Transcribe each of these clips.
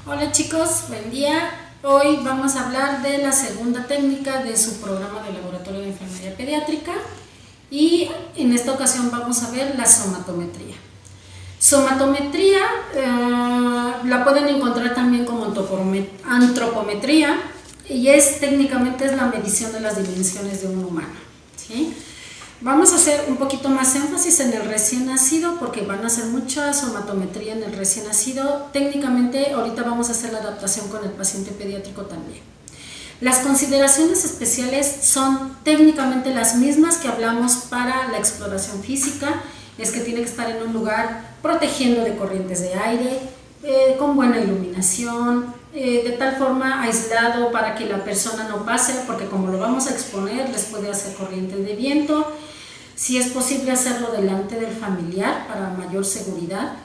Hola chicos, buen día. Hoy vamos a hablar de la segunda técnica de su programa de laboratorio de enfermería pediátrica y en esta ocasión vamos a ver la somatometría. Somatometría la pueden encontrar también como antropometría y técnicamente es la medición de las dimensiones de un humano, ¿sí? Vamos a hacer un poquito más énfasis en el recién nacido porque van a hacer mucha somatometría en el recién nacido. Técnicamente ahorita vamos a hacer la adaptación con el paciente pediátrico también. Las consideraciones especiales son técnicamente las mismas que hablamos para la exploración física, es que tiene que estar en un lugar protegiendo de corrientes de aire, con buena iluminación, de tal forma aislado para que la persona no pase, porque como lo vamos a exponer les puede hacer corriente de viento. Si es posible hacerlo delante del familiar para mayor seguridad,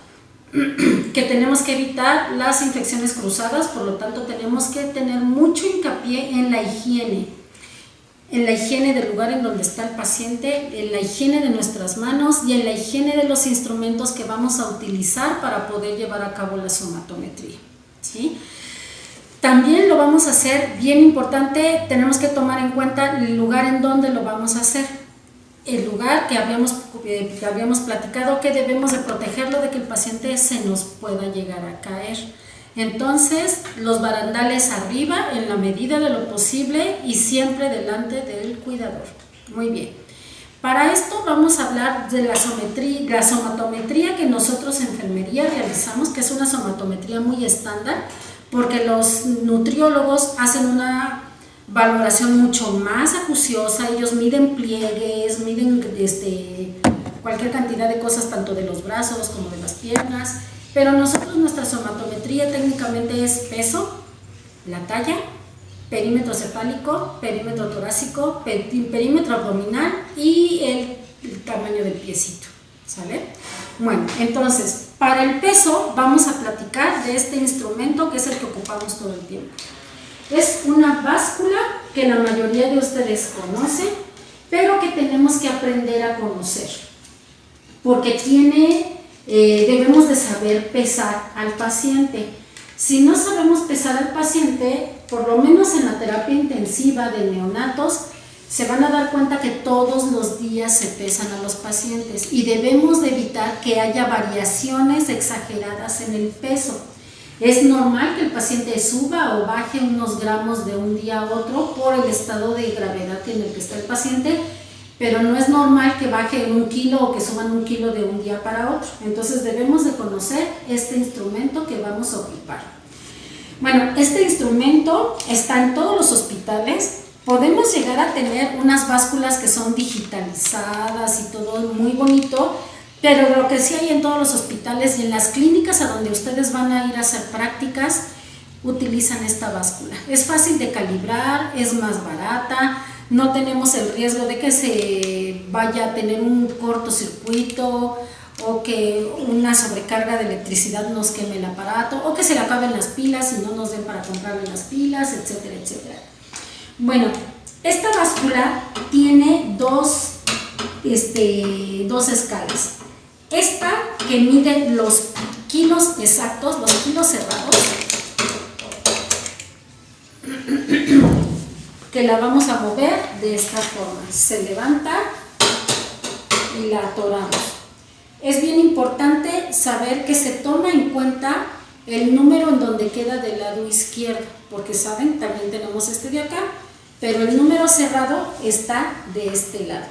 que tenemos que evitar las infecciones cruzadas, por lo tanto tenemos que tener mucho hincapié en la higiene del lugar en donde está el paciente, en la higiene de nuestras manos y en la higiene de los instrumentos que vamos a utilizar para poder llevar a cabo la somatometría, ¿sí? También lo vamos a hacer, bien importante, tenemos que tomar en cuenta el lugar en donde lo vamos a hacer. El lugar que habíamos platicado que debemos de protegerlo de que el paciente se nos pueda llegar a caer. Entonces, los barandales arriba en la medida de lo posible y siempre delante del cuidador. Muy bien. Para esto vamos a hablar de la somatometría que nosotros en enfermería realizamos, que es una somatometría muy estándar, porque los nutriólogos hacen una valoración mucho más acuciosa. Ellos miden pliegues, miden cualquier cantidad de cosas, tanto de los brazos como de las piernas, pero nosotros nuestra somatometría técnicamente es peso, la talla, perímetro cefálico, perímetro torácico, perímetro abdominal y el tamaño del piecito, ¿sale? Bueno, entonces, para el peso vamos a platicar de este instrumento que es el que ocupamos todo el tiempo. Es una báscula que la mayoría de ustedes conocen, pero que tenemos que aprender a conocer, porque debemos de saber pesar al paciente. Si no sabemos pesar al paciente, por lo menos en la terapia intensiva de neonatos, se van a dar cuenta que todos los días se pesan a los pacientes y debemos de evitar que haya variaciones exageradas en el peso. Es normal que el paciente suba o baje unos gramos de un día a otro por el estado de gravedad en el que está el paciente, pero no es normal que baje en 1 kilo o que suban 1 kilo de un día para otro. Entonces debemos de conocer este instrumento que vamos a ocupar. Bueno, este instrumento está en todos los hospitales. Podemos llegar a tener unas básculas que son digitalizadas y todo muy bonito, pero lo que sí hay en todos los hospitales y en las clínicas a donde ustedes van a ir a hacer prácticas, utilizan esta báscula. Es fácil de calibrar, es más barata, no tenemos el riesgo de que se vaya a tener un cortocircuito o que una sobrecarga de electricidad nos queme el aparato o que se le acaben las pilas y no nos den para comprarle las pilas, etcétera, etcétera. Bueno, esta báscula tiene dos escalas. Esta que mide los kilos exactos, los kilos cerrados, que la vamos a mover de esta forma. Se levanta y la atoramos. Es bien importante saber que se toma en cuenta el número en donde queda del lado izquierdo, porque saben, también tenemos este de acá, pero el número cerrado está de este lado.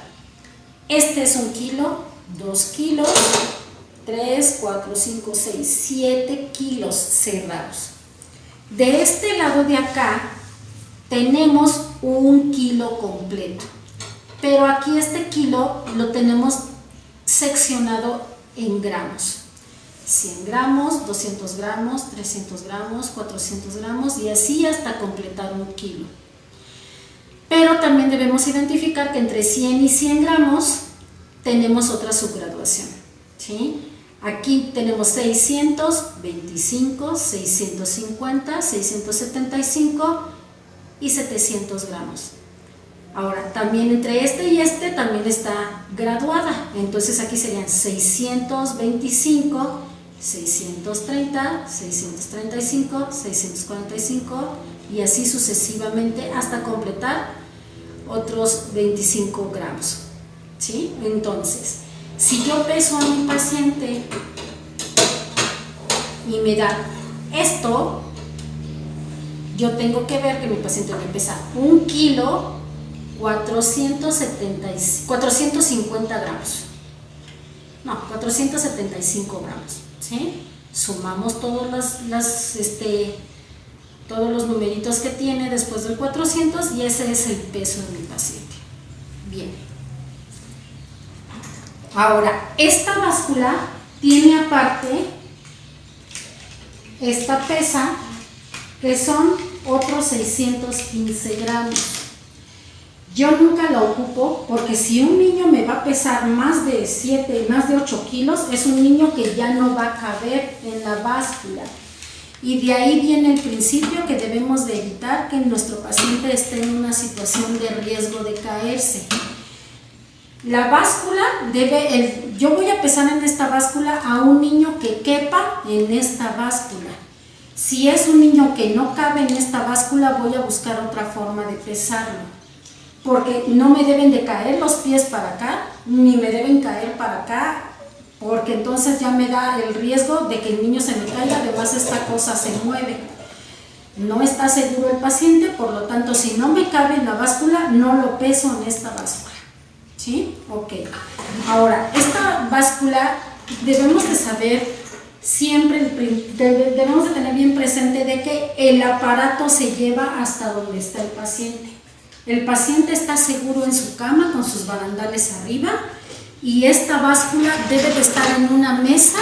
Este es 1 kilo, 2 kilos, 3, 4, 5, 6, 7 kilos cerrados. De este lado de acá tenemos 1 kilo completo, pero aquí este kilo lo tenemos seccionado en gramos. 100 gramos, 200 gramos, 300 gramos, 400 gramos y así hasta completar 1 kilo. Pero también debemos identificar que entre 100 y 100 gramos tenemos otra subgraduación, ¿sí? Aquí tenemos 625, 650, 675 y 700 gramos. Ahora, también entre este y este también está graduada, entonces aquí serían 625 630, 635, 645 y así sucesivamente hasta completar otros 25 gramos, ¿sí? Entonces, si yo peso a mi paciente y me da esto, yo tengo que ver que mi paciente me pesa 1 kilo 450 gramos. No, 475 gramos, ¿sí? Sumamos todos los numeritos que tiene después del 400 y ese es el peso de mi paciente. Bien. Ahora, esta báscula tiene aparte esta pesa que son otros 615 gramos. Yo nunca la ocupo porque si un niño me va a pesar más de 7, más de 8 kilos, es un niño que ya no va a caber en la báscula. Y de ahí viene el principio que debemos de evitar que nuestro paciente esté en una situación de riesgo de caerse. La báscula yo voy a pesar en esta báscula a un niño que quepa en esta báscula. Si es un niño que no cabe en esta báscula, voy a buscar otra forma de pesarlo. Porque no me deben de caer los pies para acá, ni me deben caer para acá, porque entonces ya me da el riesgo de que el niño se me caiga, además esta cosa se mueve. No está seguro el paciente, por lo tanto, si no me cabe en la báscula, no lo peso en esta báscula. ¿Sí? Ok. Ahora, esta báscula debemos de saber siempre, debemos de tener bien presente de que el aparato se lleva hasta donde está el paciente. El paciente está seguro en su cama con sus barandales arriba y esta báscula debe de estar en una mesa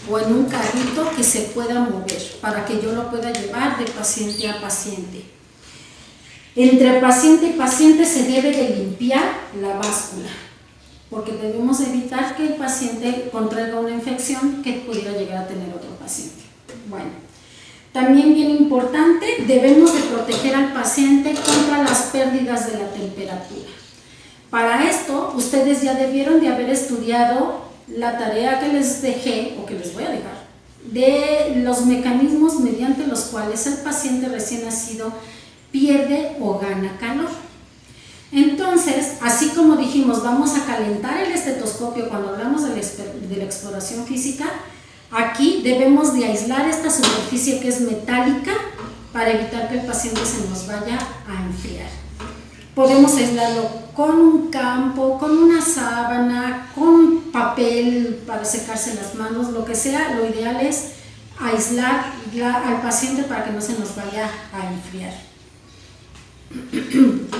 o en un carrito que se pueda mover para que yo lo pueda llevar de paciente a paciente. Entre paciente y paciente se debe de limpiar la báscula porque debemos evitar que el paciente contraiga una infección que pudiera llegar a tener otro paciente. Bueno. También bien importante, debemos de proteger al paciente contra las pérdidas de la temperatura. Para esto, ustedes ya debieron de haber estudiado la tarea que les dejé, o que les voy a dejar, de los mecanismos mediante los cuales el paciente recién nacido pierde o gana calor. Entonces, así como dijimos, vamos a calentar el estetoscopio cuando hablamos de la exploración física. Aquí debemos de aislar esta superficie que es metálica para evitar que el paciente se nos vaya a enfriar. Podemos aislarlo con un campo, con una sábana, con papel para secarse las manos, lo que sea. Lo ideal es aislar al paciente para que no se nos vaya a enfriar.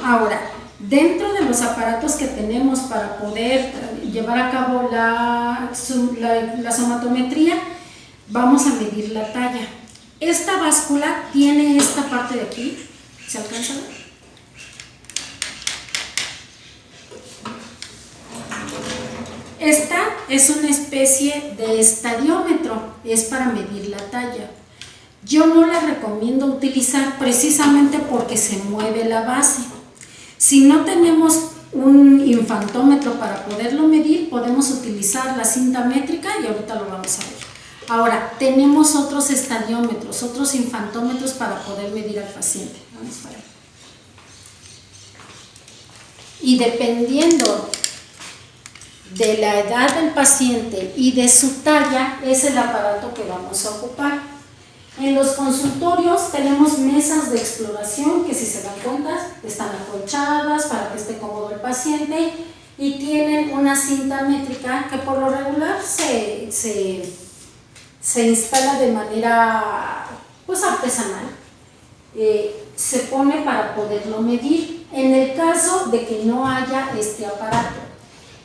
Ahora, dentro de los aparatos que tenemos para poder llevar a cabo la somatometría, vamos a medir la talla. Esta báscula tiene esta parte de aquí, ¿se alcanza a ver? Esta es una especie de estadiómetro, es para medir la talla. Yo no la recomiendo utilizar precisamente porque se mueve la base. Si no tenemos un infantómetro para poderlo medir, podemos utilizar la cinta métrica y ahorita lo vamos a ver. Ahora, tenemos otros estadiómetros, otros infantómetros para poder medir al paciente. Vamos para allá. Y dependiendo de la edad del paciente y de su talla, es el aparato que vamos a ocupar. En los consultorios tenemos mesas de exploración que, si se dan cuenta, están acolchadas para que esté cómodo el paciente y tienen una cinta métrica que por lo regular se instala de manera pues artesanal. Se pone para poderlo medir en el caso de que no haya este aparato.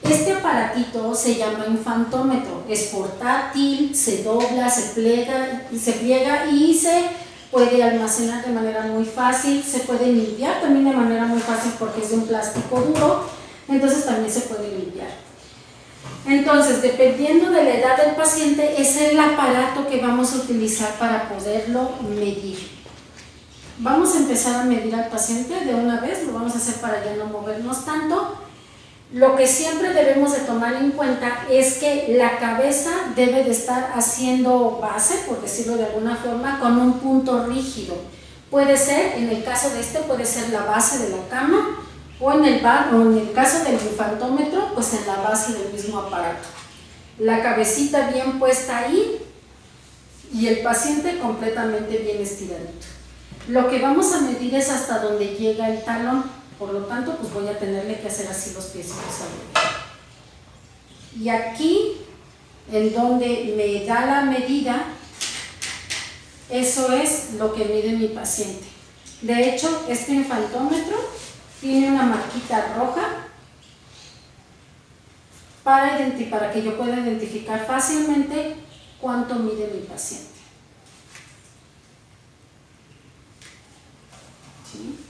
Este aparatito se llama infantómetro, es portátil, se dobla, se pliega y se puede almacenar de manera muy fácil, se puede limpiar también de manera muy fácil porque es de un plástico duro, entonces también se puede limpiar. Entonces, dependiendo de la edad del paciente, es el aparato que vamos a utilizar para poderlo medir. Vamos a empezar a medir al paciente de una vez, lo vamos a hacer para ya no movernos tanto. Lo que siempre debemos de tomar en cuenta es que la cabeza debe de estar haciendo base, por decirlo de alguna forma, con un punto rígido. Puede ser, en el caso de este, puede ser la base de la cama, o en el caso del infantómetro, pues en la base del mismo aparato. La cabecita bien puesta ahí y el paciente completamente bien estiradito. Lo que vamos a medir es hasta donde llega el talón. Por lo tanto, pues voy a tenerle que hacer así los piecitos al bebé. Y aquí, en donde me da la medida, eso es lo que mide mi paciente. De hecho, este infantómetro tiene una marquita roja para que yo pueda identificar fácilmente cuánto mide mi paciente. ¿Sí?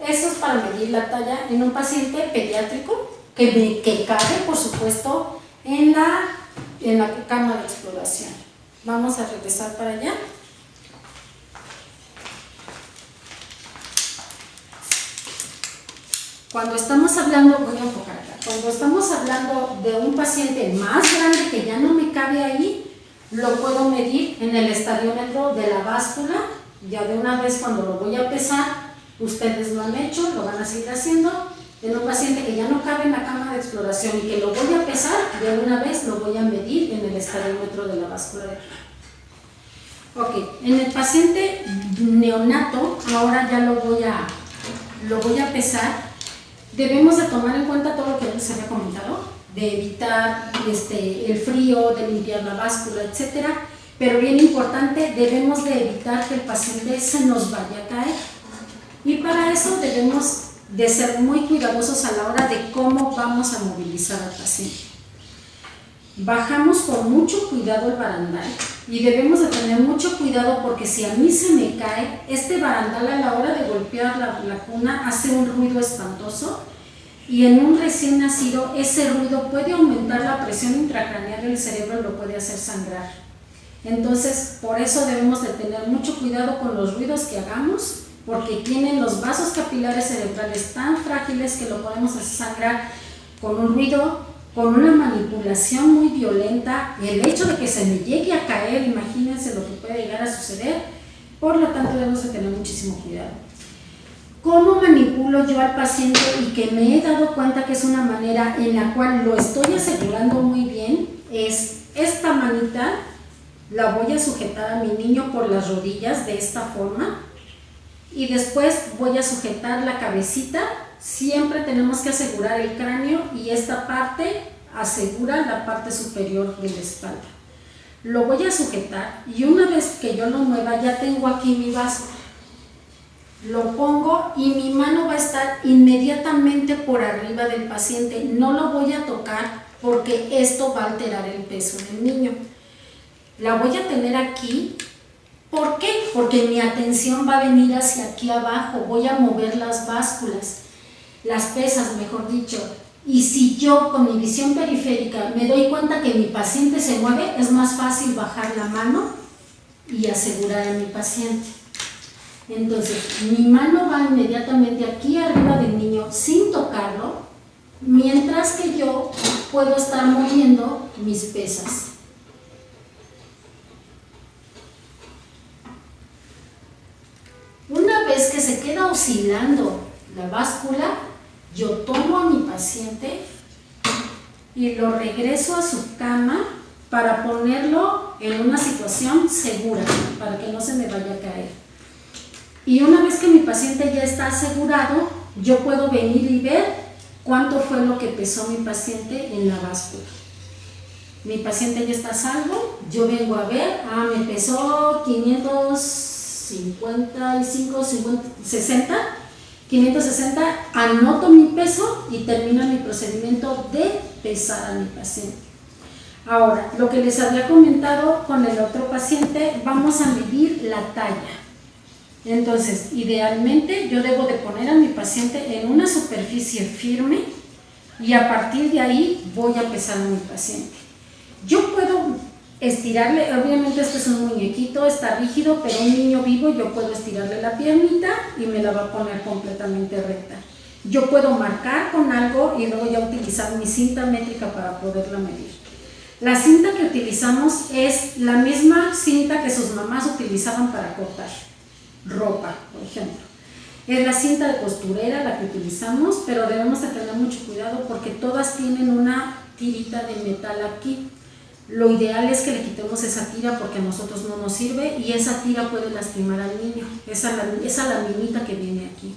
Eso es para medir la talla en un paciente pediátrico que cabe, por supuesto, en la cama de exploración. Vamos a regresar para allá. Cuando estamos hablando, voy a enfocar acá, cuando estamos hablando de un paciente más grande que ya no me cabe ahí, lo puedo medir en el estadiómetro de la báscula. Ya de una vez, cuando lo voy a pesar, ustedes lo han hecho, lo van a seguir haciendo. En un paciente que ya no cabe en la cama de exploración y que lo voy a pesar, de una vez lo voy a medir en el estadiómetro de la báscula de aquí. Ok, en el paciente neonato, ahora ya lo voy a pesar. Debemos de tomar en cuenta todo lo que les había comentado, de evitar el frío, de limpiar la báscula, etcétera. Pero bien importante, debemos de evitar que el paciente se nos vaya a caer. Y para eso debemos de ser muy cuidadosos a la hora de cómo vamos a movilizar al paciente. Bajamos con mucho cuidado el barandal y debemos de tener mucho cuidado porque si a mí se me cae, este barandal a la hora de golpear la cuna hace un ruido espantoso y en un recién nacido ese ruido puede aumentar la presión intracraneal del cerebro y lo puede hacer sangrar. Entonces, por eso debemos de tener mucho cuidado con los ruidos que hagamos, porque tienen los vasos capilares cerebrales tan frágiles que lo podemos hacer sangrar con un ruido, con una manipulación muy violenta. El hecho de que se me llegue a caer, imagínense lo que puede llegar a suceder. Por lo tanto, debemos de tener muchísimo cuidado. ¿Cómo manipulo yo al paciente? Y que me he dado cuenta que es una manera en la cual lo estoy asegurando muy bien, es esta manita, la voy a sujetar a mi niño por las rodillas de esta forma. Y después voy a sujetar la cabecita. Siempre tenemos que asegurar el cráneo y esta parte asegura la parte superior de la espalda. Lo voy a sujetar y una vez que yo lo mueva ya tengo aquí mi vaso. Lo pongo y mi mano va a estar inmediatamente por arriba del paciente. No lo voy a tocar porque esto va a alterar el peso del niño. La voy a tener aquí. ¿Por qué? Porque mi atención va a venir hacia aquí abajo, voy a mover las básculas, las pesas, mejor dicho. Y si yo con mi visión periférica me doy cuenta que mi paciente se mueve, es más fácil bajar la mano y asegurar a mi paciente. Entonces, mi mano va inmediatamente aquí arriba del niño sin tocarlo, mientras que yo puedo estar moviendo mis pesas. Una vez que se queda oscilando la báscula, yo tomo a mi paciente y lo regreso a su cama para ponerlo en una situación segura, para que no se me vaya a caer. Y una vez que mi paciente ya está asegurado, yo puedo venir y ver cuánto fue lo que pesó mi paciente en la báscula. Mi paciente ya está a salvo, yo vengo a ver, me pesó 560, anoto mi peso y termino mi procedimiento de pesar a mi paciente. Ahora, lo que les había comentado con el otro paciente, vamos a medir la talla. Entonces, idealmente yo debo de poner a mi paciente en una superficie firme y a partir de ahí voy a pesar a mi paciente. Yo puedo estirarle, obviamente este es un muñequito, está rígido, pero un niño vivo yo puedo estirarle la piernita y me la va a poner completamente recta. Yo puedo marcar con algo y luego ya utilizar mi cinta métrica para poderla medir. La cinta que utilizamos es la misma cinta que sus mamás utilizaban para cortar ropa, por ejemplo. Es la cinta de costurera la que utilizamos, pero debemos de tener mucho cuidado porque todas tienen una tirita de metal aquí. Lo ideal es que le quitemos esa tira porque a nosotros no nos sirve y esa tira puede lastimar al niño, esa laminita que viene aquí.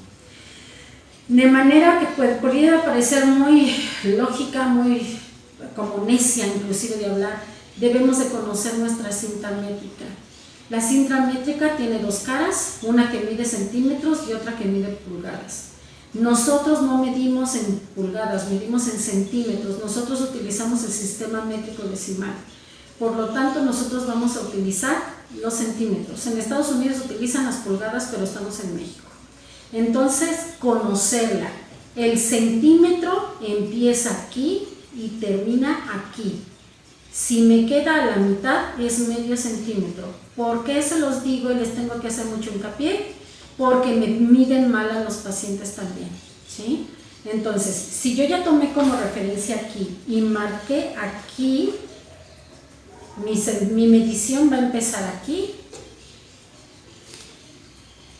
De manera que podría parecer muy lógica, muy como necia inclusive de hablar, debemos de conocer nuestra cinta métrica. La cinta métrica tiene dos caras, una que mide centímetros y otra que mide pulgadas. Nosotros no medimos en pulgadas, medimos en centímetros. Nosotros utilizamos el sistema métrico decimal. Por lo tanto, nosotros vamos a utilizar los centímetros. En Estados Unidos utilizan las pulgadas, pero estamos en México. Entonces, conocerla. El centímetro empieza aquí y termina aquí. Si me queda a la mitad, es medio centímetro. ¿Por qué se los digo y les tengo que hacer mucho hincapié? Porque me miden mal a los pacientes también, ¿sí? Entonces, si yo ya tomé como referencia aquí y marqué aquí, mi medición va a empezar aquí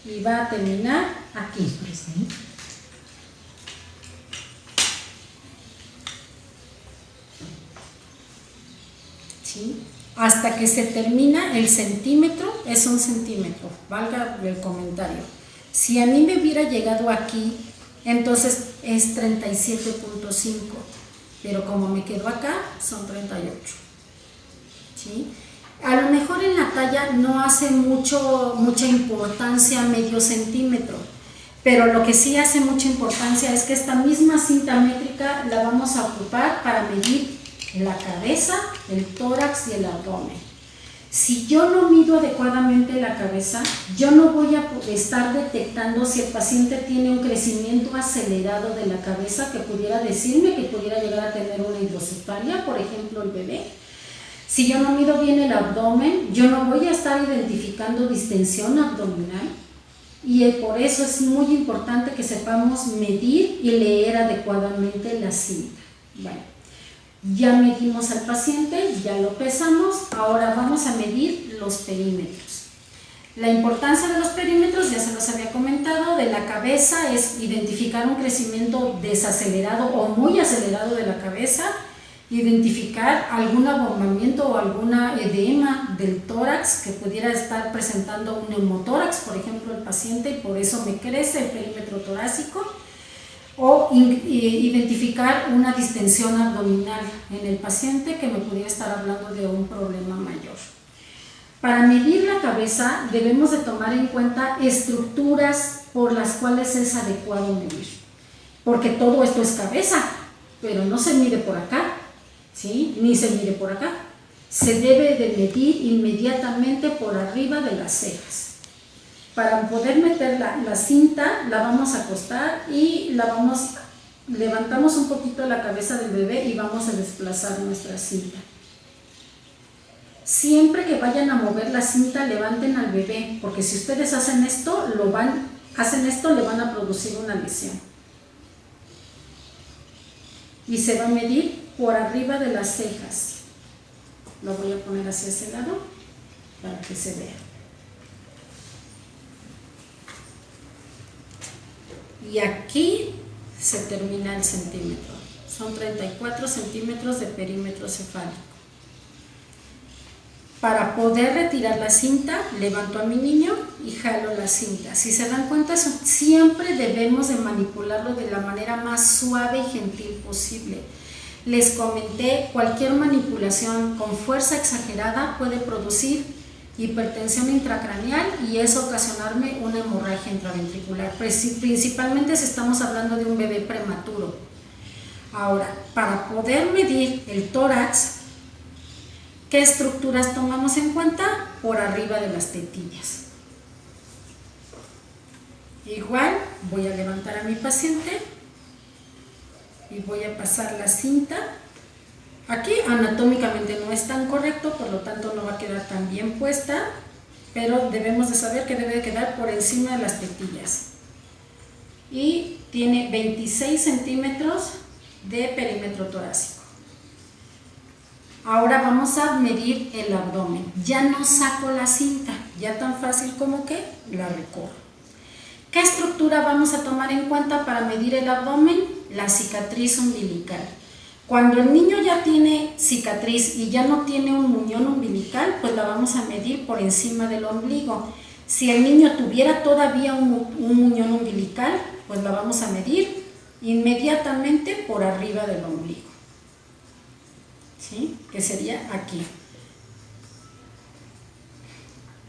y va a terminar aquí. ¿Sí? Hasta que se termina el centímetro, es un centímetro, valga el comentario. Si a mí me hubiera llegado aquí, entonces es 37.5, pero como me quedó acá, son 38. ¿Sí? A lo mejor en la talla no hace mucha importancia medio centímetro, pero lo que sí hace mucha importancia es que esta misma cinta métrica la vamos a ocupar para medir la cabeza, el tórax y el abdomen. Si yo no mido adecuadamente la cabeza, yo no voy a estar detectando si el paciente tiene un crecimiento acelerado de la cabeza que pudiera decirme que pudiera llegar a tener una hidrocefalia, por ejemplo, el bebé. Si yo no mido bien el abdomen, yo no voy a estar identificando distensión abdominal y por eso es muy importante que sepamos medir y leer adecuadamente la cinta. Bueno. Ya medimos al paciente, ya lo pesamos, ahora vamos a medir los perímetros. La importancia de los perímetros, ya se los había comentado, de la cabeza es identificar un crecimiento desacelerado o muy acelerado de la cabeza, identificar algún abombamiento o alguna edema del tórax que pudiera estar presentando un neumotórax, por ejemplo, el paciente, y por eso me crece el perímetro torácico. O identificar una distensión abdominal en el paciente que me pudiera estar hablando de un problema mayor. Para medir la cabeza debemos de tomar en cuenta estructuras por las cuales es adecuado medir, porque todo esto es cabeza, pero no se mide por acá, ¿sí? Ni se mide por acá. Se debe de medir inmediatamente por arriba de las cejas. Para poder meter la cinta, la vamos a acostar y levantamos un poquito la cabeza del bebé y vamos a desplazar nuestra cinta. Siempre que vayan a mover la cinta, levanten al bebé, porque si ustedes hacen esto, le van a producir una lesión. Y se va a medir por arriba de las cejas. Lo voy a poner hacia ese lado para que se vea. Y aquí se termina el centímetro. Son 34 centímetros de perímetro cefálico. Para poder retirar la cinta, levanto a mi niño y jalo la cinta. Si se dan cuenta, siempre debemos de manipularlo de la manera más suave y gentil posible. Les comenté, cualquier manipulación con fuerza exagerada puede producir hipertensión intracraneal y eso ocasionarme una hemorragia intraventricular, principalmente si estamos hablando de un bebé prematuro. Ahora, para poder medir el tórax, ¿qué estructuras tomamos en cuenta? Por arriba de las tetillas. Igual voy a levantar a mi paciente y voy a pasar la cinta. Aquí anatómicamente no es tan correcto, por lo tanto no va a quedar tan bien puesta, pero debemos de saber que debe quedar por encima de las tetillas. y tiene 26 centímetros de perímetro torácico. Ahora vamos a medir el abdomen. Ya no saco la cinta, ya tan fácil como que la recorro. ¿Qué estructura vamos a tomar en cuenta para medir el abdomen? La cicatriz umbilical. Cuando el niño ya tiene cicatriz y ya no tiene un muñón umbilical, pues la vamos a medir por encima del ombligo. Si el niño tuviera todavía un muñón umbilical, pues la vamos a medir inmediatamente por arriba del ombligo, ¿sí? Que sería aquí.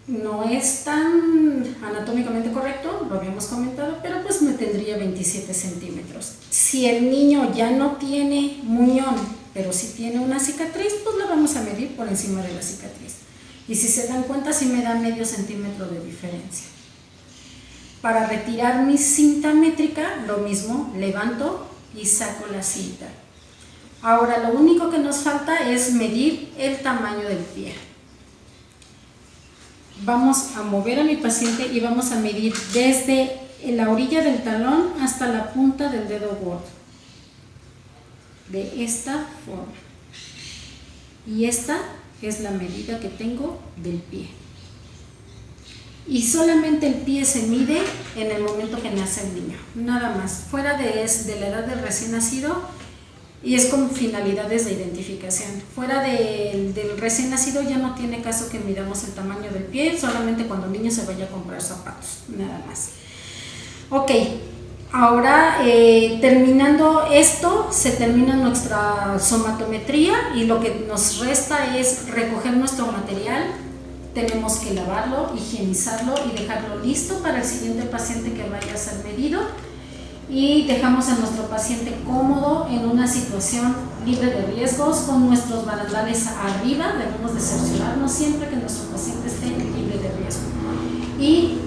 No es tan anatómicamente correcto, lo habíamos comentado, pero pues me tendría 27 centímetros. Si el niño ya no tiene muñón, pero sí tiene una cicatriz, pues la vamos a medir por encima de la cicatriz. Y si se dan cuenta, sí me da medio centímetro de diferencia. Para retirar mi cinta métrica, lo mismo, levanto y saco la cinta. Ahora lo único que nos falta es medir el tamaño del pie. Vamos a mover a mi paciente y vamos a medir desde la orilla del talón hasta la punta del dedo gordo. De esta forma. Y esta es la medida que tengo del pie. Y solamente el pie se mide en el momento que nace el niño, nada más. Fuera de la edad del recién nacido, y es con finalidades de identificación. Fuera del recién nacido ya no tiene caso que midamos el tamaño del pie, solamente cuando el niño se vaya a comprar zapatos, nada más. Ok, ahora terminando esto, se termina nuestra somatometría y lo que nos resta es recoger nuestro material. Tenemos que lavarlo, higienizarlo y dejarlo listo para el siguiente paciente que vaya a ser medido. Y dejamos a nuestro paciente cómodo en una situación libre de riesgos con nuestros barandales arriba. Debemos de cerciorarnos siempre que nuestro paciente esté libre de riesgo. Y